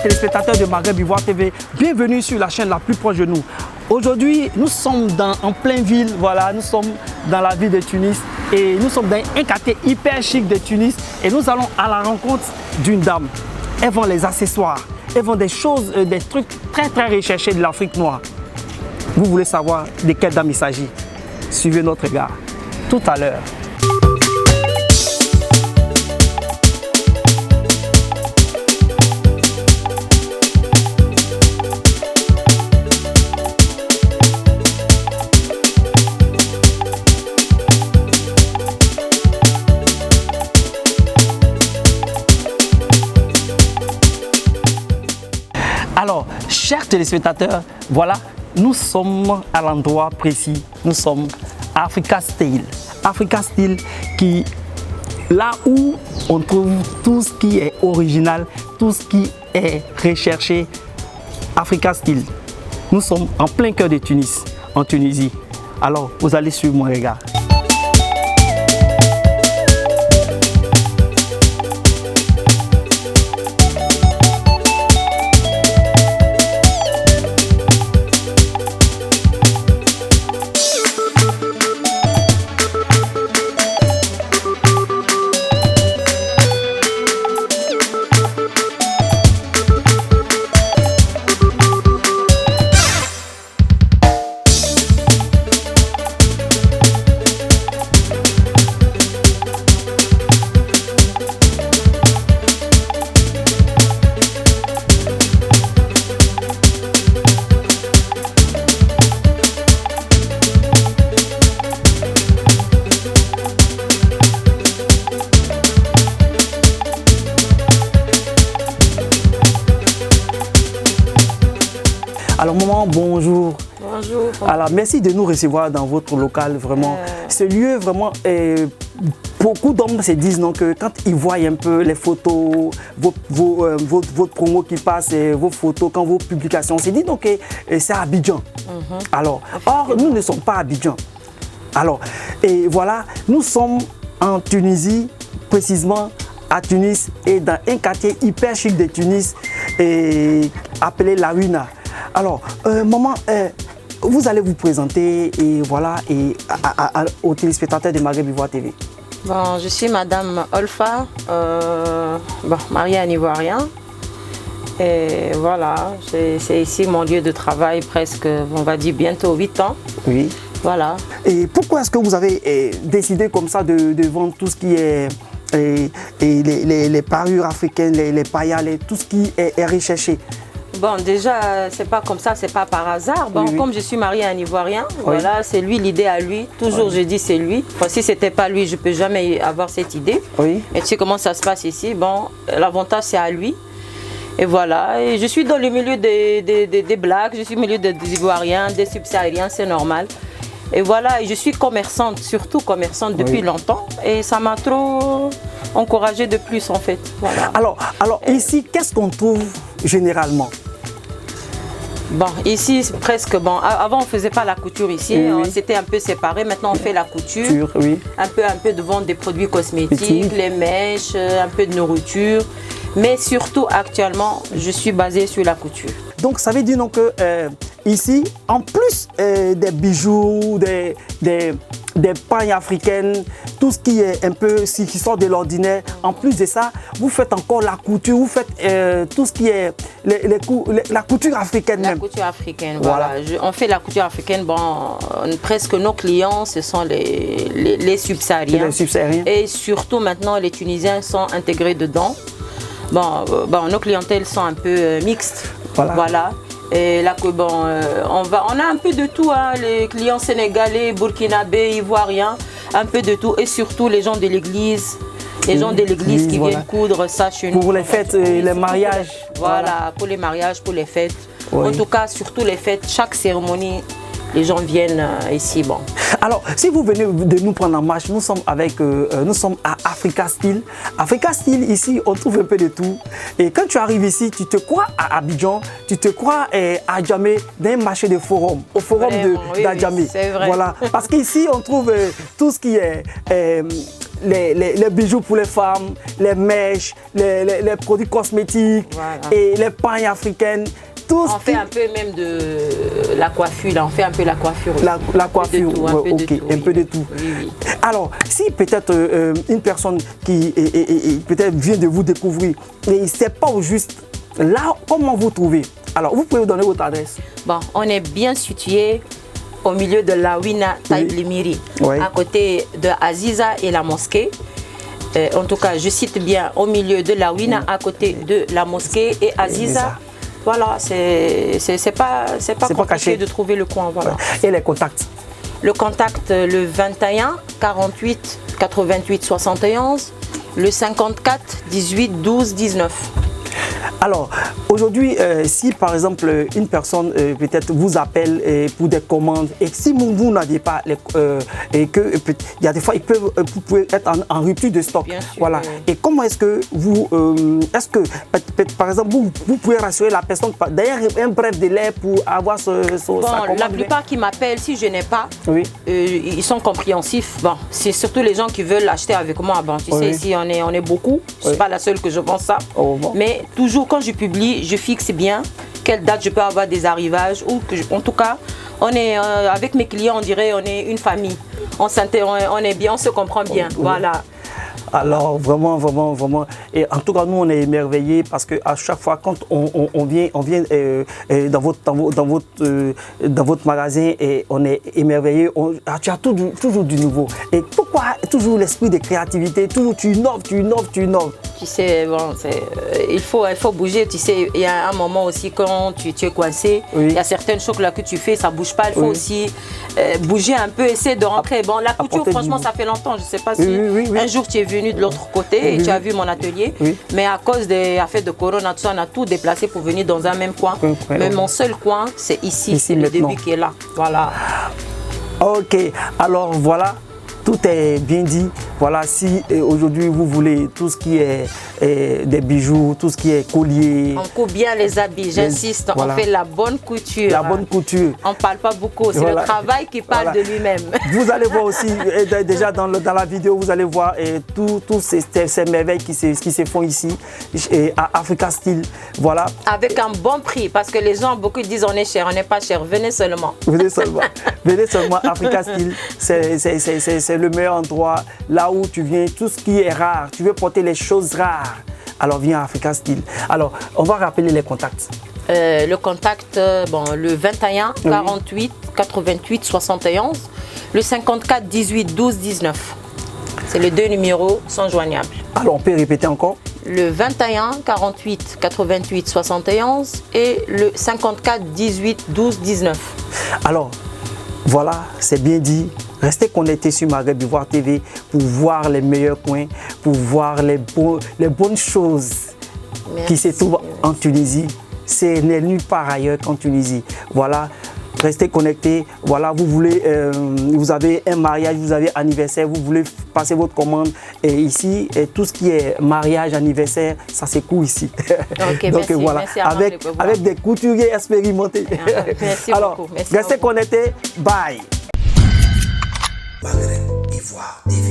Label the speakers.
Speaker 1: téléspectateurs de Maghreb Ivoire TV, bienvenue sur la chaîne la plus proche de nous. Aujourd'hui, nous sommes en pleine ville, voilà, nous sommes dans la ville de Tunis et nous sommes dans un quartier hyper chic de Tunis et nous allons à la rencontre d'une dame. Elle vend les accessoires, elle vend des choses, des trucs très recherchés de l'Afrique noire. Vous voulez savoir de quelle dame il s'agit? Suivez notre regard tout à l'heure. Alors, chers téléspectateurs, voilà, nous sommes à l'endroit précis, nous sommes à Africa Style. Africa Style qui, là où on trouve tout ce qui est original, tout ce qui est recherché, Africa Style. Nous sommes en plein cœur de Tunis, en Tunisie. Alors, vous allez suivre mon regard. Alors maman, bonjour.
Speaker 2: Bonjour.
Speaker 1: Alors merci de nous recevoir dans votre local, vraiment. Ce lieu, vraiment, beaucoup d'hommes se disent non, que quand ils voient un peu les photos, votre promo qui passe, vos photos, quand vos publications, on se dit donc que c'est à Abidjan. Alors, or, nous ne sommes pas à Abidjan. Alors, et voilà, nous sommes en Tunisie, précisément à Tunis, et dans un quartier hyper chic de Tunis, appelé La Ouina. Alors, maman, vous allez vous présenter et voilà, aux téléspectateurs de Maghreb Ivoire TV.
Speaker 2: Bon, je suis Madame Olfa, mariée à un Ivoirien. Et voilà, c'est ici mon lieu de travail, presque, on va dire bientôt 8 ans.
Speaker 1: Oui.
Speaker 2: Voilà.
Speaker 1: Et pourquoi est-ce que vous avez décidé comme ça de vendre tout ce qui est les parures africaines, les paillas, tout ce qui est recherché?
Speaker 2: Bon, déjà, c'est pas comme ça, c'est pas par hasard. Bon,
Speaker 1: oui.
Speaker 2: Comme je suis mariée à un Ivoirien, voilà, c'est lui l'idée à lui. Toujours, je dis c'est lui. Enfin, si c'était pas lui, je peux jamais avoir cette idée.
Speaker 1: Oui.
Speaker 2: Et tu sais comment ça se passe ici. Bon, l'avantage c'est à lui. Et voilà. Et je suis dans le milieu des Blacks, je suis au milieu des Ivoiriens, des Subsahariens, c'est normal. Et voilà, et je suis commerçante, surtout commerçante depuis longtemps. Et ça m'a trop encouragée de plus en fait. Voilà.
Speaker 1: Alors ici, qu'est-ce qu'on trouve généralement?
Speaker 2: Bon, ici, presque, bon, avant on ne faisait pas la couture ici, c'était un peu séparé, maintenant on fait la couture, un peu de vente des produits cosmétiques, les mèches, un peu de nourriture, mais surtout actuellement, je suis basée sur la couture.
Speaker 1: Donc ça veut dire donc que ici, en plus des bijoux, des pailles africaines, tout ce qui est un peu, qui sort de l'ordinaire, en plus de ça, vous faites encore la couture, vous faites tout ce qui est la couture africaine même.
Speaker 2: La couture africaine, voilà. On fait la couture africaine, bon, presque nos clients, ce sont les subsahariens. Et surtout maintenant, les Tunisiens sont intégrés dedans. Bon, nos clientèles sont un peu mixtes, voilà. Et là, on a un peu de tout, hein, les clients sénégalais, burkinabés, ivoiriens, un peu de tout. Et surtout les gens de l'église, qui viennent coudre ça chez nous.
Speaker 1: Pour les fêtes, les mariages.
Speaker 2: Voilà, pour les mariages, pour les fêtes. En tout cas, surtout les fêtes, chaque cérémonie, les gens viennent ici. Bon.
Speaker 1: Alors, si vous venez de nous prendre en marche, nous sommes à Africa Style. Africa Style, ici, on trouve un peu de tout. Et quand tu arrives ici, tu te crois à Abidjan, tu te crois à Djamé, dans un marché de forum, au forum d'Adjamé.
Speaker 2: C'est vrai.
Speaker 1: Voilà. Parce qu'ici, on trouve tout ce qui est les bijoux pour les femmes, les mèches, les produits cosmétiques et les pailles africaines.
Speaker 2: On fait un peu même de la coiffure, là. On fait un peu la coiffure.
Speaker 1: La coiffure, un peu de tout.
Speaker 2: Oui.
Speaker 1: Alors, si peut-être une personne qui peut-être vient de vous découvrir, mais il ne sait pas au juste, là, comment vous trouvez? Alors, vous pouvez vous donner votre adresse?
Speaker 2: Bon, on est bien situé au milieu de la Wina Taïblimiri, à côté de Aziza et la mosquée. En tout cas, je cite bien au milieu de la Wina, à côté de la mosquée et Aziza. Voilà, c'est pas compliqué de trouver le coin. Voilà.
Speaker 1: Et les contacts?
Speaker 2: Le contact, le 21 48 88 71, le 54 18 12 19.
Speaker 1: Alors, aujourd'hui, si par exemple une personne peut-être vous appelle pour des commandes et si vous n'avez pas, et que il y a des fois vous pouvez être en rupture de stock.
Speaker 2: Bien sûr,
Speaker 1: voilà. Et comment est-ce que vous, par exemple, vous pouvez rassurer la personne d'ailleurs un bref délai pour avoir sa commande?
Speaker 2: La plupart qui m'appellent, si je n'ai pas, ils sont compréhensifs. Bon, c'est surtout les gens qui veulent acheter avec moi. Bon, tu sais, ici on est beaucoup. Je ne suis pas la seule que je pense ça. Mais toujours quand je publie, je fixe bien quelle date je peux avoir des arrivages ou en tout cas, on est avec mes clients, on dirait on est une famille. On est bien, on se comprend bien. Voilà.
Speaker 1: Alors vraiment, et en tout cas nous on est émerveillés parce que à chaque fois quand on vient dans votre magasin et on est émerveillé, tu as toujours du nouveau. Et pourquoi toujours l'esprit de créativité, toujours tu innoves.
Speaker 2: Tu sais, bon, il faut bouger, tu sais, il y a un moment aussi quand tu es coincé, il y a certaines choses là que tu fais, ça bouge pas, il faut aussi bouger un peu, essayer de rentrer. Bon, la couture franchement ça fait longtemps, je sais pas si un jour tu es venu de l'autre côté et tu as vu mon atelier, mais à cause des affaires de Corona, tout ça, on a tout déplacé pour venir dans un même coin. Mais mon seul coin, c'est ici, c'est le début qui est là. Voilà.
Speaker 1: Ok, alors voilà. Tout est bien dit. Voilà, si aujourd'hui vous voulez tout ce qui est des bijoux, tout ce qui est collier.
Speaker 2: On coupe bien les habits, j'insiste, on fait la bonne couture.
Speaker 1: La bonne couture.
Speaker 2: On ne parle pas beaucoup, c'est le travail qui parle de lui-même.
Speaker 1: Vous allez voir aussi, déjà dans la vidéo, vous allez voir tous ces merveilles qui se font ici, à Africa Style. Voilà.
Speaker 2: Avec un bon prix, parce que les gens, beaucoup disent on est cher, on n'est pas cher, venez seulement.
Speaker 1: Venez seulement. Venez seulement, Africa Style, c'est le meilleur endroit, là où tu viens, tout ce qui est rare, tu veux porter les choses rares, alors viens à Africa Style. Alors, on va rappeler les contacts.
Speaker 2: Le contact, le 21 48 88 71, le 54 18 12 19. C'est les deux numéros sont joignables.
Speaker 1: Alors, on peut répéter encore?
Speaker 2: Le 21 48 88 71 et le 54 18 12 19.
Speaker 1: Alors, voilà, c'est bien dit. Restez connectés sur Maghreb Ivoire TV pour voir les meilleurs coins, pour voir les bonnes choses qui se trouvent en Tunisie. C'est nulle part ailleurs qu'en Tunisie. Voilà, restez connectés. Voilà, vous avez un mariage, vous avez un anniversaire, vous voulez passer votre commande. Et ici, tout ce qui est mariage, anniversaire, ça se coud ici.
Speaker 2: Okay,
Speaker 1: donc
Speaker 2: merci,
Speaker 1: voilà,
Speaker 2: merci
Speaker 1: avec des couturiers expérimentés.
Speaker 2: Merci
Speaker 1: alors,
Speaker 2: beaucoup. Merci
Speaker 1: restez connectés. Bye.
Speaker 3: Maghreb Ivoire TV.